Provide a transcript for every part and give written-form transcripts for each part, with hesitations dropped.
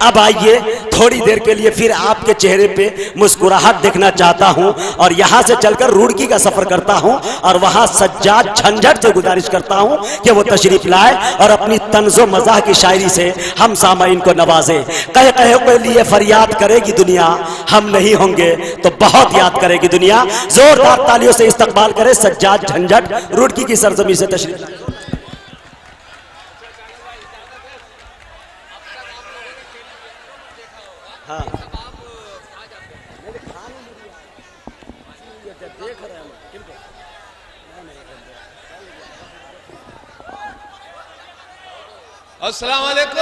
अब आइए थोड़ी देर के लिए फिर आपके चेहरे पे मुस्कुराहट देखना चाहता हूं और यहां से चलकर रुड़की का सफर करता हूं और वहां सज्जाद झंझट से गुजारिश करता हूं कि वो तशरीफ लाए और अपनी तंज़ो मज़ाह की शायरी से हम सामाइन को नवाजे। कह कहे के लिए फरियाद करेगी दुनिया, हम नहीं होंगे तो बहुत याद करेगी दुनिया। जोरदार तालियों से इस्तकबाल करे सज्जाद झंझट रुड़की की सरजमी से तशरीफ। हाँ अस्सलाम वालेकुम।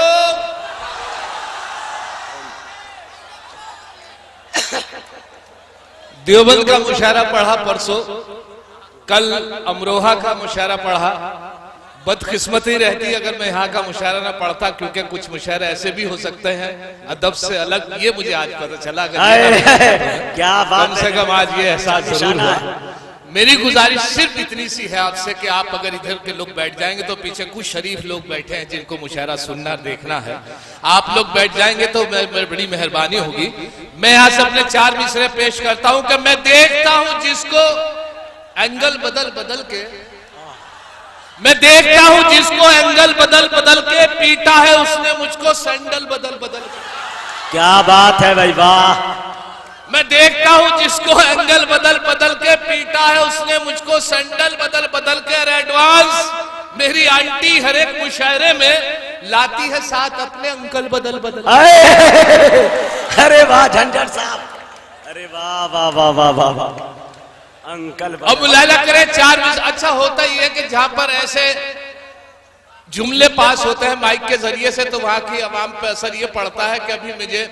देवबंद का मुशायरा पढ़ा परसों, कल अमरोहा का मुशायरा पढ़ा। बदकिस्मती रहती अगर मैं यहाँ का मुशायरा ना पढ़ता, क्योंकि कुछ मुशायरे ऐसे भी हो सकते हैं अदब से अलग। ये मुझे आज पता चला, क्या बात, कम से कम आज ये एहसास जरूर हुआ। मेरी गुजारिश सिर्फ इतनी सी है आपसे कि आप अगर इधर के लोग बैठ जाएंगे तो पीछे कुछ शरीफ लोग बैठे हैं जिनको मुशायरा सुनना देखना है, आप लोग बैठ जाएंगे तो बड़ी मेहरबानी होगी। मैं यहाँ से अपने 4 मिसरे पेश करता हूँ कि मैं देखता हूँ जिसको एंगल बदल बदल के, मैं देखता हूँ जिसको एंगल बदल बदल के पीटा है उसने मुझको सैंडल बदल बदल के। क्या बात है भाई, वाह। मैं देखता हूं जिसको एंगल बदल बदल के पीटा है उसने मुझको सैंडल बदल बदल के। एडवांस मेरी आंटी हर एक मुशायरे में लाती है साथ अपने अंकल बदल बदल। अरे वाह झंझट साहब, अरे वाह वाह वाह वाह वाह वाह अंकल। अब मुलायला करे 4 अच्छा होता ही है कि जहां पर ऐसे जुमले पास होते हैं माइक के जरिए से, तो वहां की आवाम पे असर ये पड़ता है कि अभी मुझे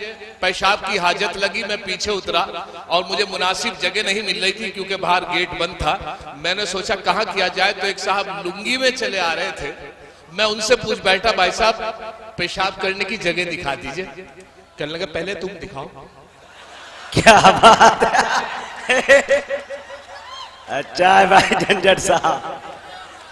पेशाब की हाजत लगी, मैं पीछे उतरा और मुझे मुनासिब जगह नहीं मिल रही थी क्योंकि बाहर गेट बंद था। मैंने सोचा कहाँ किया जाए, तो एक साहब लुंगी में चले आ रहे थे। मैं उनसे पूछ बैठा, भाई साहब पेशाब करने की जगह दिखा दीजिए। कहने लगे पहले तुम दिखाओ। क्या बात है, अच्छा है भाई झंझट साहब,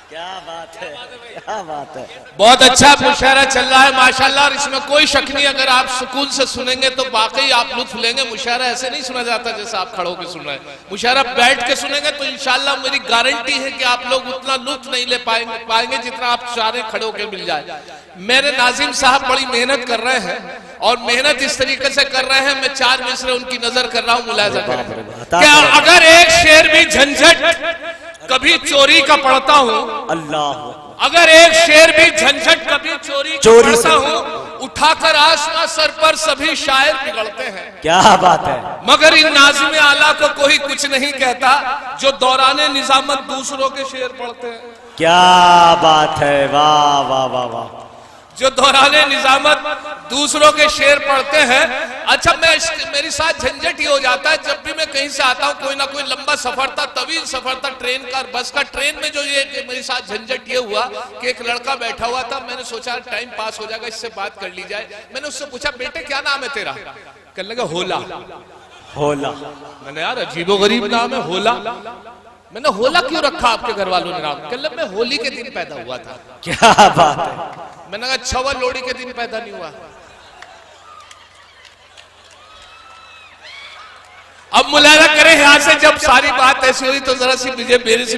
क्या बात है, क्या बात है। बहुत अच्छा मुशायरा चल रहा है माशाल्लाह, और इसमें कोई शक नहीं, अगर आप सुकून से सुनेंगे तो वाकई आप लुत्फ लेंगे। मुशायरा ऐसे नहीं सुना जाता जैसा आप खड़े होकर सुन रहे हैं। मुशायरा बैठ के सुनेंगे तो इंशाल्लाह मेरी गारंटी है कि आप लोग उतना लुत्फ नहीं ले पाएंगे जितना आप सारे खड़े होकर मिल जाए। मेरे नाजिम साहब बड़ी मेहनत कर रहे हैं और मेहनत इस तरीके से कर रहे हैं, मैं 4 मिसरे उनकी नजर कर रहा हूँ, मुलाहिजा करें। क्या अगर एक शेर भी झंझट कभी चोरी का पढ़ता हूँ, अल्लाह, अगर एक शेर भी झंझट कभी चोरी पढ़ता हूँ, उठाकर आसमां सर पर सभी शायर बिगड़ते हैं। क्या बात है, मगर इन नाज़िम आला को कोई कुछ नहीं कहता जो दौराने निजामत दूसरों के शेर पढ़ते हैं। क्या बात है, वाह वाह वाह वाह, जो दौराने निजामत दूसरों के शेर पढ़ते हैं। अच्छा मेरी साथ झंझट ही हो जाता है जब भी मैं कहीं से आता हूँ, कोई ना कोई लंबा सफर था, तवील सफर था, ट्रेन का बस का। ट्रेन में जो ये मेरी साथ झंझट ये हुआ कि एक लड़का बैठा हुआ था, मैंने सोचा टाइम पास हो जाएगा, इससे बात कर ली जाए। मैंने उससे पूछा बेटे क्या नाम है तेरा? कहने लगा होला। होला, मैंने यार अजीबोगरीब नाम है होला। मैंने होला क्यों रखा आपके घर वालों ने नाम? कहने मैं होली के दिन पैदा हुआ था। क्या बात है, मैंने कहा छवा लोहड़ी के दिन पैदा नहीं हुआ। अब मुलायरा करें यहां से, जब सारी बात ऐसी हुई तो जरा सी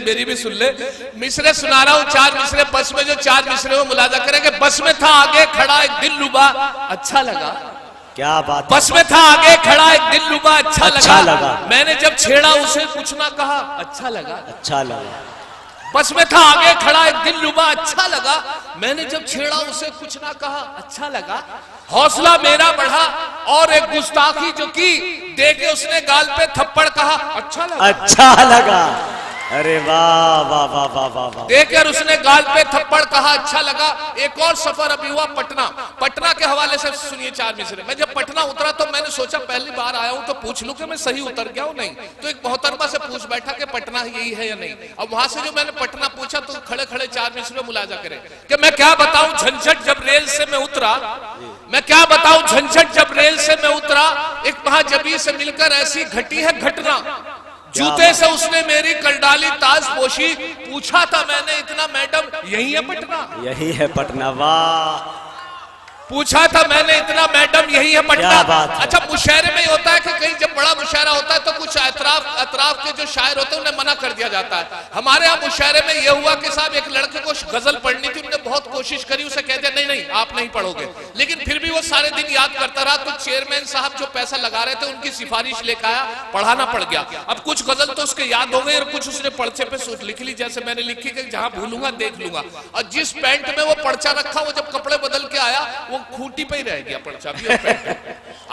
मेरी भी सुन ले। मिसरे सुना रहा हूं, 4 मिसरे बस में, जो 4 मिसरे में मुलायरा करें कि बस में था आगे खड़ा एक दिलरुबा अच्छा लगा। क्या बात, बस में था आगे खड़ा एक दिलरुबा अच्छा लगा। मैंने जब छेड़ा उसे कुछ ना कहा, अच्छा लगा, अच्छा लगा। बस में था आगे खड़ा एक दिलरुबा अच्छा लगा, मैंने जब छेड़ा उसे कुछ ना कहा, अच्छा लगा। हौसला मेरा बढ़ा और एक गुस्ताखी जो की देके उसने गाल पे थप्पड़ कहा, अच्छा लगा, अच्छा लगा। अरे वाह वाह वाह वाह वाह वाह, देकर उसने गाल पे थप्पड़ कहा, अच्छा लगा। एक और सफर अभी हुआ पटना के हवाले से सुनिए 4 मिसरे। मैं जब पटना उतरा तो मैंने सोचा पहली बार आया हूं तो पूछ लूं कि मैं सही उतर गया हूं नहीं। तो एक मोहतरमा से पूछ बैठा कि पटना यही है या नहीं। अब वहां से जो मैंने पटना पूछा तो खड़े खड़े 4 मिसरे मुलाजा करे कि मैं क्या बताऊं झंझट जब रेल से मैं उतरा, मैं क्या बताऊं झंझट जब रेल से मैं उतरा, एक महाजबी से मिलकर ऐसी घटी है घटना, जूते से उसने मेरी कल डाली ताज पोशी, पूछा था मैंने इतना मैडम यही है पटना? यही है पटना, वाह। पूछा था मैंने इतना, मैडम यही है पटना। क्या बात है। अच्छा, मुशायरे में होता है कि कहीं जब बड़ा मुशायरा होता है तो कुछ अतराफ के जो शायर होते हैं उन्हें मना कर दिया जाता है। हमारे यहाँ मुशायरे में यह हुआ कि साहब एक लड़के को गजल पढ़नी थी, उन्होंने बहुत कोशिश करी, उसे कह दिया नहीं नहीं आप नहीं पढ़ोगे, लेकिन फिर भी वो सारे दिन याद करता रहा। तो चेयरमैन साहब जो पैसा लगा रहे थे उनकी सिफारिश लेकर आया, पढ़ाना पड़ गया। अब कुछ गजल तो उसके याद हो गई और कुछ उसने पर्चे पे लिख ली, जैसे मैंने लिखी कि जहां भूलूंगा देख लूंगा। और जिस पैंट में वो पर्चा रखा, वो जब कपड़े बदल के आया वो खूंटी पे ही रह गया पर्चा भी, और पैंट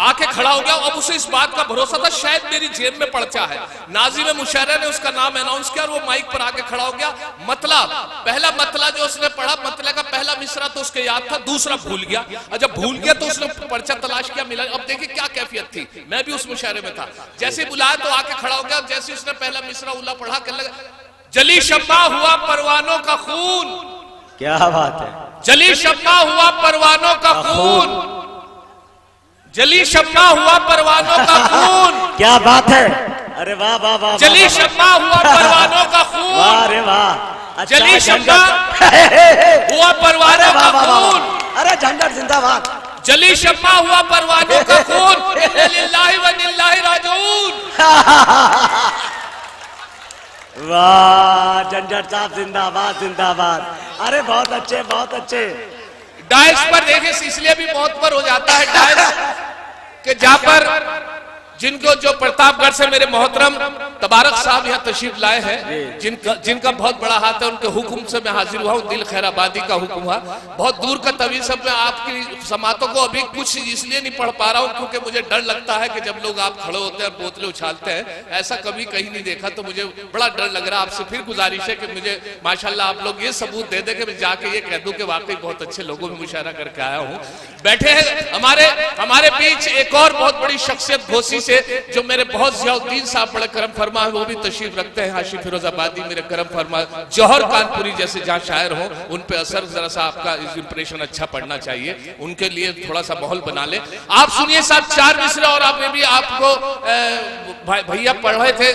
आके खड़ा हो गया। अब उसे इस बात का भरोसा था शायद मेरी जेब में पर्चा है। नाज़िम मुशायरा ने उसका नाम अनाउंस किया और वो माइक पर आके खड़ा हो गया। मतला, पहला मतला जो उसने पढ़ा, मतला का पहला मिसरा तो उसके याद था, दूसरा भूल गया। और जब भूल गया तो उसने पर्चा तलाश किया, मिला। अब देखिए क्या कैफियत थी, मैं भी उस मुशायरे में था। जैसे बुलाया तो आके खड़ा हो गया, जैसे उसने पहला मिसरा उल्ला पढ़ा, कहने लगा जली शम्मा हुआ परवानों का खून। क्या बात है। जली शम्मा हुआ परवानों का खून, जली शम्मा हुआ परवानों का खून। क्या बात है। अरे वाह वाह वाह। जली शम्मा हुआ परवानों का खून। वाह अरे वाह। जली शम्मा हुआ परवानों का खून। अरे झंझट जिंदाबाद। जली शम्मा हुआ परवानों का खून। इन्ना लिल्लाहि व इन्ना इलैहि राजिऊन। वाह झंझट साहब जिंदाबाद जिंदाबाद। अरे बहुत अच्छे बहुत अच्छे। डायस पर देखिए, इसलिए भी मौत पर हो जाता है डायस के जहां पर जिनको जो प्रतापगढ़ से मेरे मोहतरम तबारक साहब यहाँ तशरीफ लाए हैं, जिनका बहुत बड़ा हाथ है, उनके हुक्म से मैं हाजिर हुआ हूँ। दिल खैराबादी का हुक्म हुआ, बहुत दूर का तवील सब। मैं आपकी समातों को अभी कुछ इसलिए नहीं पढ़ पा रहा हूँ क्योंकि मुझे डर लगता है कि जब लोग आप खड़े होते हैं बोतलें उछालते हैं, ऐसा कभी कहीं नहीं देखा, तो मुझे बड़ा डर लग रहा है। आपसे फिर गुजारिश है कि मुझे माशाल्लाह आप लोग ये सबूत दे दें कि मैं जाके ये कह दूं कि वाकई बहुत अच्छे लोगों में मुशायरा करके आया हूँ। बैठे हैं हमारे बीच एक और बहुत बड़ी शख्सियत घोसी से, जो मेरे बहुत जियाउद्दीन साहब बड़े करम फरमा है, वो भी तशरीफ रखते हैं। हाशिम फिरोजाबादी मेरे करम फरमा, जौहर कानपुरी जैसे जहाँ शायर हो उन पे असर जरा सा आपका इंप्रेशन अच्छा पड़ना चाहिए, उनके लिए थोड़ा सा माहौल बना ले। आप सुनिए साहब चार मिसरे, और आपने भी आपको भैया पढ़ रहे थे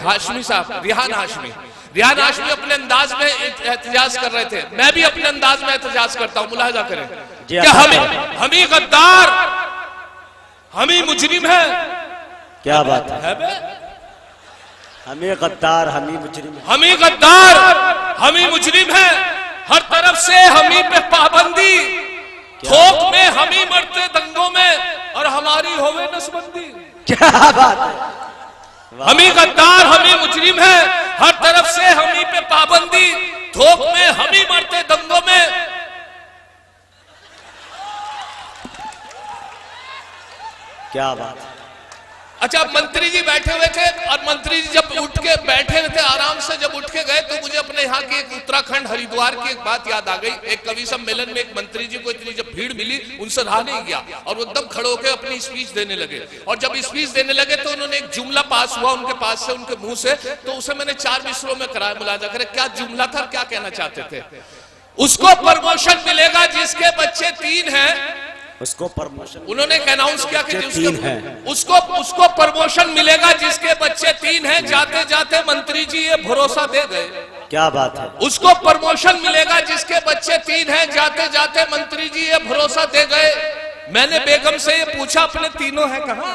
हाशमी साहब, रिहान हाशमी अपने अंदाज में एहतजाज कर रहे थे, मैं भी अपने अंदाज में एहतजाज करता हूँ। मुलाहिजा करें क्या हम ही गद्दार, हम ही मुजरिम है। क्या बात है। हमें गद्दार हमी मुजरिम है, हमी गद्दार हमी मुजरिम है, हर तरफ से हमी पे पाबंदी, थोक में हमी मरते दंगों में और हमारी होवे नसबंदी। क्या बात है। हमी गद्दार हमी मुजरिम है, हर तरफ से हमी पे पाबंदी, थोक में हमी मरते दंगों में। क्या बात है। अच्छा, मंत्री जी बैठे हुए थे और मंत्री जी जब उठ के बैठे हुए थे आराम से, जब उठ के गए तो मुझे अपने यहाँ की एक उत्तराखंड हरिद्वार की एक बात याद आ गई। एक कवि सम्मेलन में एक मंत्री जी को इतनी जब भीड़ मिली, उनसे रहा नहीं गया और वो एकदम खड़े होकर अपनी स्पीच देने लगे। और जब स्पीच देने लगे तो उन्होंने एक जुमला पास हुआ उनके पास से, उनके मुंह से, तो उसे मैंने 4 मिसरों में कराया। मुलाजा करे क्या जुमला था, क्या कहना चाहते थे। उसको प्रमोशन मिलेगा जिसके बच्चे 3 हैं, उसको प्रमोशन, उन्होंने अनाउंस किया कि उसको प्रमोशन मिलेगा जिसके बच्चे 3 हैं। जाते जाते मंत्री जी ये भरोसा दे गए। क्या बात है। उसको प्रमोशन मिलेगा जिसके बच्चे 3 हैं। जाते जाते मंत्री जी ये भरोसा दे गए। मैंने बेगम से ये पूछा अपने तीनों हैं कहां,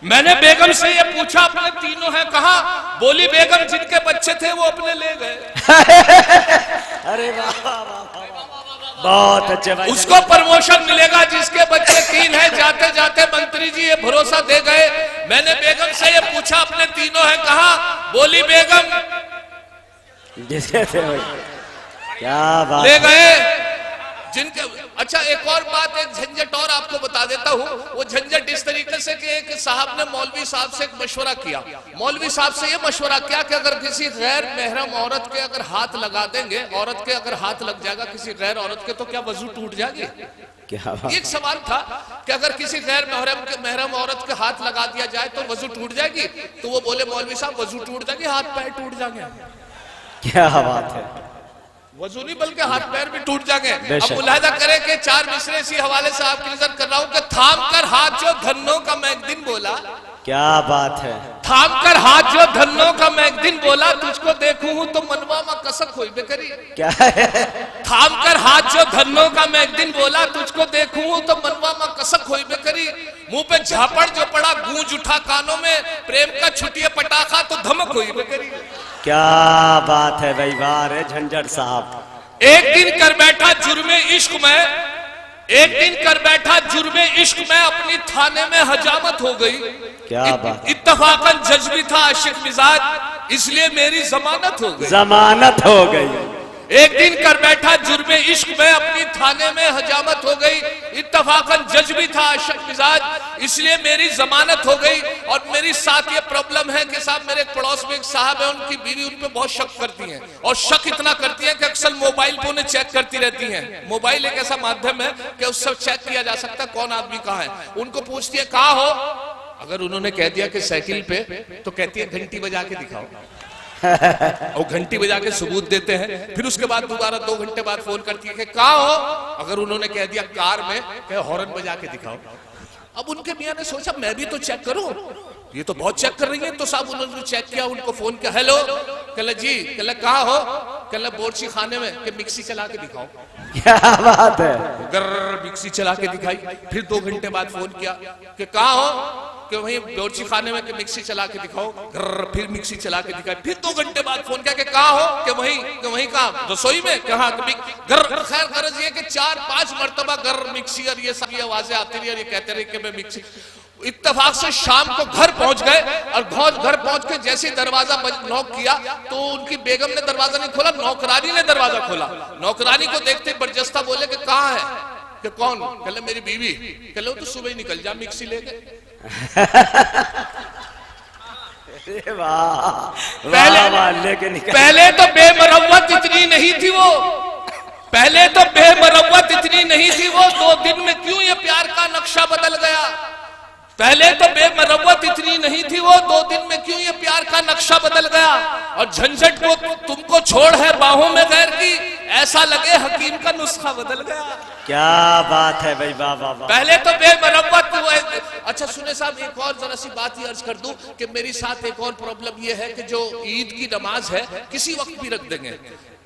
मैंने बेगम से ये पूछा अपने तीनों हैं कहां, बोली बेगम जिनके बच्चे थे वो अपने ले गए। अरे वाह बहुत अच्छे भाई। उसको प्रमोशन मिलेगा जिसके बच्चे 3 हैं। जाते जाते मंत्री जी ये भरोसा दे गए। मैंने बेगम से ये पूछा अपने तीनों हैं कहां, बोली बेगम जिसके थे क्या बात ले गए जिनके। अच्छा, एक और बात, एक झंझट और आपको बता देता हूँ। वो झंझट इस तरीके से कि एक साहब ने मौलवी साहब से एक मशवरा किया। मौलवी साहब से ये मशवरा किया कि अगर किसी गैर महरम औरत के अगर हाथ लगा देंगे, औरत के अगर हाथ लग जाएगा किसी गैर औरत के, तो क्या वजू टूट जाएगी। क्या बात। एक सवाल था कि अगर किसी गैर महरम औरत के हाथ लगा दिया जाए तो वजू टूट जाएगी। तो वो बोले मौलवी साहब वजू टूट जाएगी, हाथ पैर टूट जाएंगे। क्या बात है। वजू नहीं बल्कि हाथ पैर भी टूट जाएंगे। अब मुलाहिजा करें कि 4 मिसरे इसी हवाले से आपकी नजर कर रहा हूं कि थाम कर हाथ जो धन्नों का मैं एक दिन बोला, क्या बात है। थाम कर हाथ जो धन्नो का मैं एक दिन बोला तुझको देखूं हूं तो मनवा में कसक होई बेकरी। क्या है? थाम कर हाथ जो धन्नो का मैं एक दिन बोला तुझको देखूं हूं तो मनवा में कसक होई बेकरी। मुंह पे झापड़ जो पड़ा गूंज उठा कानों में, प्रेम का छुटिए पटाखा तो धमक होई बेकरी। क्या बात है भाई, वाह रे झंझट साहब। एक दिन कर बैठा जुर्मे इश्क में, एक दिन कर बैठा जुर्मे इश्क में, अपनी थाने में हजामत हो गई। क्या बात। इत्तफाकन जज भी था आशिक मिजाज, इसलिए मेरी जमानत हो गई। जमानत हो गई। एक दिन कर बैठा जुर्मे इश्क में, अपनी थाने में हजामत हो गई। इत्तफाकन जज भी था आशिक मिजाज, इसलिए मेरी जमानत हो गई। और मेरी साथ ये प्रॉब्लम है कि साहब मेरे पड़ोस में एक साहब है, उनकी बीवी उन पे बहुत शक करती है, और शक इतना करती है कि अक्सर मोबाइल पे उन्हें चेक करती रहती है। मोबाइल एक ऐसा माध्यम है कि उससे चेक किया जा सकता है कौन आदमी कहाँ है। उनको पूछती है कहाँ हो, अगर उन्होंने कह दिया कि साइकिल पे, तो कहती है घंटी बजा के दिखाओ। और घंटी बजा के सबूत देते हैं। फिर उसके बाद दोबारा 2 घंटे बाद फोन करती है कि कहाँ हो, अगर उन्होंने कह दिया कार में, कहे हॉर्न बजा के दिखाओ। अब उनके मियां ने सोचा मैं भी तो चेक करूं, ये तो बहुत चेक कर रही है। तो साहब उन्होंने चेक किया, उनको फोन किया, हेलो, कहला जी, कहला कहाँ हो, कहला बोर्ची खाने में, कि मिक्सी चला के दिखाओ। क्या बात है। गर्र मिक्सी चला के दिखाई। फिर 2 घंटे बाद फोन किया कि कहाँ हो, कि वहीं बोर्ची खाने में, कि मिक्सी चला के दिखाओ। गर्र फिर मिक्सी चला के दिखाई। फिर 2 घंटे बाद फोन किया कि कहाँ हो, कि वहीं कहाँ, रसोई में, कहाँ, गर्र। खैर गरज ये कि 4-5 मरतबा गर्र मिक्सी और ये सारी आवाजें आती रही और ये कहते रहे कि मैं मिक्सी। इत्तेफाक से शाम को घर पहुंच गए, और घर पहुंच के जैसे दरवाजा नॉक किया तो उनकी बेगम ने दरवाजा नहीं खोला, नौकरानी ने दरवाजा खोला। नौकरानी को देखते बरजस्ता बोले कि कहाँ है, कि कौन, कहले मेरी बीवी। कहले तो सुबह ही निकल जा मिक्सी लेके। पहले तो बेमरवत इतनी नहीं थी वो, पहले तो बेमरवत इतनी नहीं थी वो, 2 दिन में क्यों ये प्यार का नक्शा बदल गया। पहले तो बेमरवत इतनी नहीं थी वो, 2 दिन में क्यों ये प्यार का नक्शा बदल गया। और झंझट को तुमको छोड़ है बाहों में गैर की, ऐसा लगे हकीम का नुस्खा बदल गया। क्या बात है भाई, वाह वाह वाह। पहले तो बेमरवत। अच्छा सुने साहब, एक और जरा सी बात ही अर्ज कर दूं कि मेरी साथ एक और प्रॉब्लम ये है कि जो ईद की नमाज है किसी वक्त भी रख देंगे।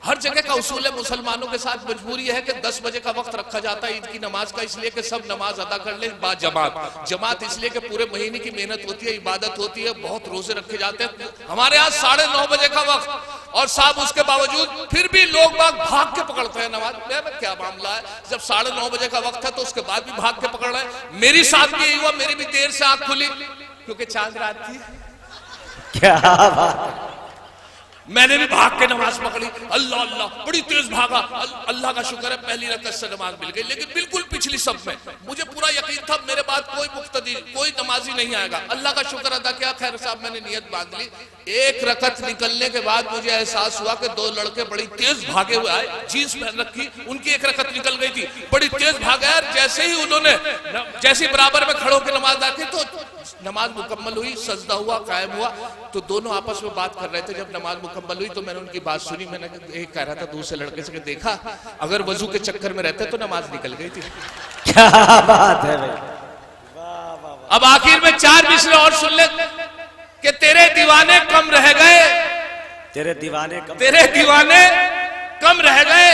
हर जगह का उसूल है, मुसलमानों के साथ मजबूरी है कि 10 बजे का वक्त रखा जाता है ईद की नमाज का, इसलिए कि सब नमाज अदा कर ले बा जमात इसलिए कि पूरे महीने की मेहनत होती है, इबादत होती है, बहुत रोजे रखे जाते हैं। हमारे यहाँ 9:30 बजे का वक्त, और साहब उसके बावजूद फिर भी लोग भाग के पकड़ते हैं नमाज। क्या मामला है, जब 9:30 बजे का वक्त है तो उसके बाद भी भाग के पकड़ रहे हैं। मेरी साथ भी यही हुआ, मेरी भी देर से आंख खुली क्योंकि चांद रात थी। क्या बात। मैंने भी भाग के नमाज पकड़ी, अल्लाह अल्लाह, बड़ी तेज भागा। अल्लाह का शुक्र है पहली रकअत से नमाज मिल गई, लेकिन बिल्कुल पिछली सब में मुझे पूरा यकीन था मेरे बाद कोई मुक्तदी, कोई नमाजी नहीं आएगा। अल्लाह का शुक्र अदा किया, खैर साहब मैंने नियत बांध ली। 1 रकअत निकलने के बाद मुझे एहसास हुआ कि 2 लड़के बड़ी तेज भागे हुए आए, जीन्स पहन रखी, उनकी 1 रकअत निकल गई थी, बड़ी तेज भागे। यार जैसे ही उन्होंने जैसे बराबर में खड़े होकर नमाज अदा की तो नमाज मुकम्मल हुई, सजदा हुआ, कायम हुआ, तो दोनों आपस में बात कर रहे थे। जब नमाज मुकम्मल हुई तो मैंने उनकी बात सुनी। मैंने एक कह रहा था दूसरे लड़के से कि देखा, अगर वजू के चक्कर में रहते तो नमाज निकल गई थी। क्या बात है भाई। अब आखिर में 4 मिसरे और सुन ले कि तेरे दीवाने कम रह गए, तेरे दीवाने कम रह गए,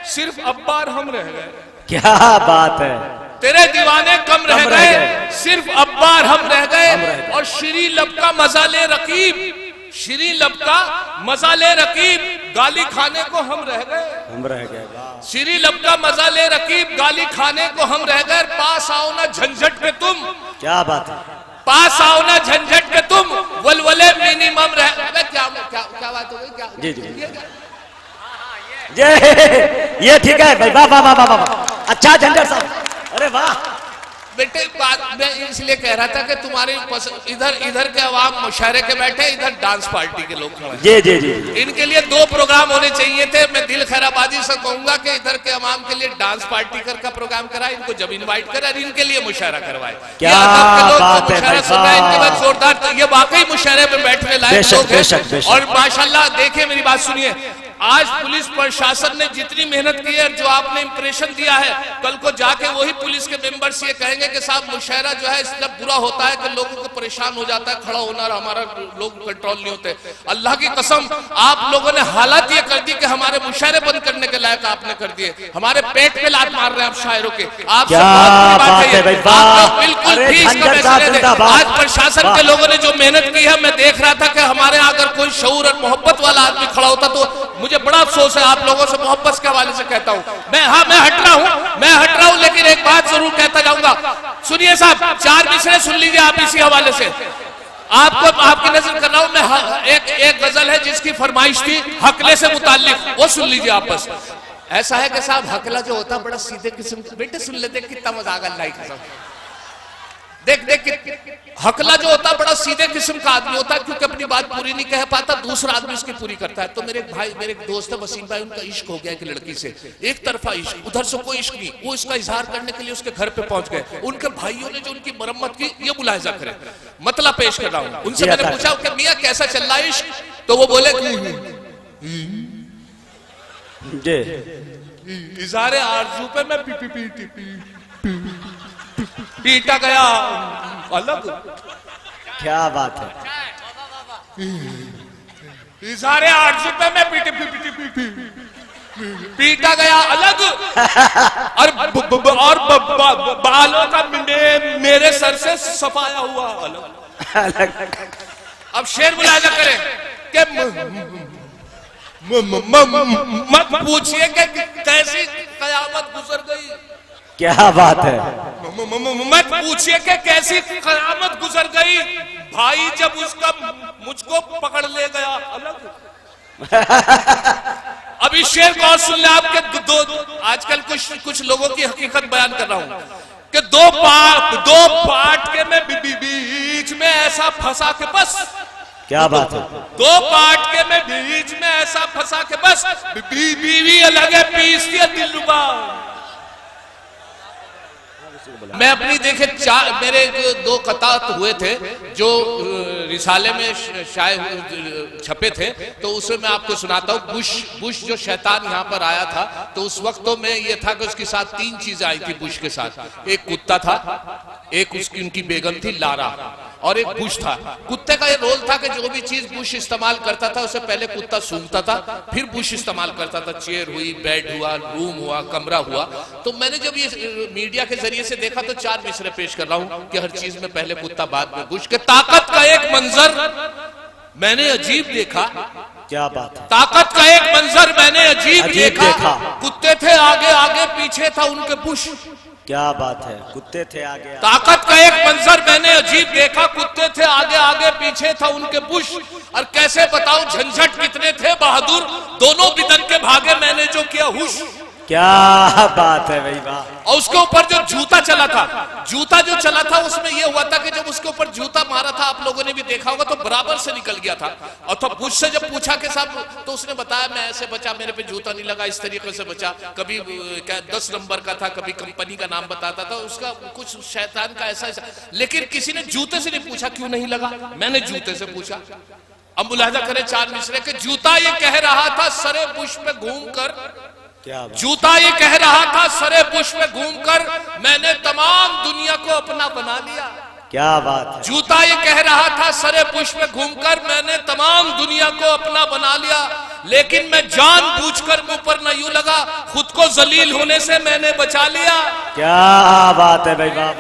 सिर्फ अब्बार हम रह गए। क्या बात है। तेरे दीवाने कम रह गए, सिर्फ अब्बार हम रह गए। और श्री लब का मजा ले रकीब, श्री लब का मजा ले रकीब, गाली खाने को हम रह गए। श्री लब का मजा ले रकीब, गाली खाने को हम रह गए। पास आओ ना झंझट पे तुम। क्या बात है। पास आओ ना झंझट पे तुम, वलवले मिनिमम रह। क्या बात हो गई, क्या जी जी ये ठीक है भाई, वाह वाह वाह वाह, अच्छा झंझट साहब, अरे वाह। बेटे बात मैं इसलिए कह रहा था कि तुम्हारे इधर के अवाम मुशायरे के बैठे, इधर डांस पार्टी के लोग खड़े। जी जी जी। इनके लिए 2 प्रोग्राम होने चाहिए थे। मैं दिल खैराबादी से कहूंगा कि इधर के अवाम के लिए डांस पार्टी का प्रोग्राम कराए, इनको जब इनवाइट करे और इनके लिए मुशायरा करवाए। क्या बात है भाई, इनके बाद जोरदार, ये वाकई मुशायरे में बैठने लायक लोग हैं। और माशाल्लाह देखिए मेरी बात सुनिए, आज पुलिस प्रशासन ने जितनी मेहनत की है, जो आपने इंप्रेशन दिया है, कल को जाके वही पुलिस के मेंबर्स ये कहेंगे कि साहब मुशायरा जो है इसलिए बुरा होता है कि लोगों को परेशान हो जाता है, खड़ा होना हमारा लोग कंट्रोल नहीं होते। अल्लाह की कसम आप लोगों ने हालात ये कर दी कि हमारे मुशायरे बंद करने के लायक आपने कर दिए। हमारे पेट पे लात मार रहे हैं आप शायरों के। आप बिल्कुल ठीक। आज प्रशासन के लोगों ने जो मेहनत की है, मैं देख रहा था कि हमारे यहाँ अगर कोई शऊर और मोहब्बत वाला आदमी खड़ा होता तो मुझे बड़ा अफसोस है। आप लोगों से मोहब्बत के हवाले से कहता हूँ मैं हट रहा हूँ, लेकिन एक बात जरूर कहता जाऊंगा। सुनिए साहब, 4 मिसरे सुन लीजिए आप इसी हवाले से। आपको आपकी नजर कर रहा हूं मैं। एक गजल है जिसकी फरमाइश थी हकले से मुताल्लिक, वो सुन लीजिए आप बस। ऐसा है कि साहब हकला जो होता बड़ा सीधे किस्म, बेटे सुन लेते कितना मजाक अल्लाह की कसम। देख हकला जो होता बड़ा सीधे किस्म का आदमी होता है, क्योंकि अपनी बात पूरी नहीं कह पाता, दूसरा आदमी उसकी पूरी करता है। तो मेरे एक दोस्त है वसीम भाई, उनका इश्क हो गया एक लड़की से, एक तरफा इश्क, उधर से कोई इश्क नहीं। वो इसका इजहार करने के लिए उसके घर पे पहुंच गए। उनके भाइयों ने जो उनकी मरम्मत की, ये मुलाहिजा करें, मतलब पेश कर रहा हूं। उनसे मैंने पूछा कि मियां कैसा चल रहा है इश्क, तो वो बोले इजहार आरज़ू पे मैं पीटा गया अलग। क्या बात है। इजहार आरज़ू पे मैं पीटा गया अलग, और बालों का मेरे सर से सफाया हुआ अलग। अब शेर मुलाहिजा करें कि मत पूछिए कि कैसी कयामत गुजर गई। क्या बात है। मत पूछिए कि कैसी कयामत गुजर गई, भाई जब उसका मुझको पकड़ ले गया अलग। अब इस शेर को सुन ले आपके दो, आजकल कुछ लोगों की हकीकत बयान कर रहा हूं कि दो पार्ट के में बीच में ऐसा फंसा के बस। क्या बात है। 2 पार्ट के में बीच में ऐसा फंसा के बस बीवी अलग है पीसती है दिलरुबा। मैं अपनी देखे मेरे 2 कतात हुए थे जो रिसाले में शायद छपे थे, तो उसमें मैं आपको सुनाता हूँ। बुश जो शैतान यहाँ पर आया था, तो उस वक्त तो मैं ये था कि उसके साथ 3 चीजें आई थी बुश के साथ। एक कुत्ता था, एक उनकी बेगम थी लारा, और एक बुश था। कुत्ते का ये रोल था कि जो भी चीज बुश इस्तेमाल करता था उसे पहले कुत्ता सूंघता था, फिर बुश इस्तेमाल करता था। चेयर हुई, बेड हुआ, रूम हुआ, कमरा हुआ। तो मैंने जब ये मीडिया के जरिए से देखा तो 4 मिसरे पेश कर रहा हूं कि हर चीज में पहले कुत्ता बाद में बुश। के ताकत का एक मंजर मैंने अजीब देखा। क्या बात है। ताकत का एक मंजर मैंने अजीब देखा। कुत्ते थे आगे आगे, पीछे था उनके बुश। क्या बात है। कुत्ते थे आगे। ताकत का एक मंजर मैंने अजीब देखा, कुत्ते थे आगे आगे, पीछे था उनके बुश। और कैसे बताऊं झंझट कितने थे बहादुर, दोनों बिदन के भागे मैंने जो किया हुश। क्या बात है भाई वाह। और उसके ऊपर जो जूता चला था, जूता जो चला था उसमें यह हुआ था कि जब उसके ऊपर जूता मारा था, आप लोगों ने भी देखा होगा, तो बराबर से निकल गया था। और तो बुश से जब पूछा कि साहब, तो उसने बताया मैं ऐसे बचा, मेरे पे जूता नहीं लगा, इस तरीके से बचा। कभी 10 नंबर का था, कभी कंपनी का नाम बताता था, उसका कुछ शैतान का ऐसा। लेकिन किसी ने जूते से नहीं पूछा क्यों नहीं लगा, मैंने जूते से पूछा। अब मुलाहिजा करें 4 मिसरे के। जूता ये कह रहा था सरे बुश पे घूमकर, जूता ये कह रहा था सरे बुश में घूमकर, मैंने तमाम दुनिया को अपना बना लिया। क्या बात है। जूता ये कह रहा था सरे बुश में घूमकर, मैंने तमाम दुनिया को अपना बना लिया। लेकिन मैं जानबूझकर मुंह पर न यूं लगा, खुद को जलील होने से मैंने बचा लिया। क्या बात है भाई वाह।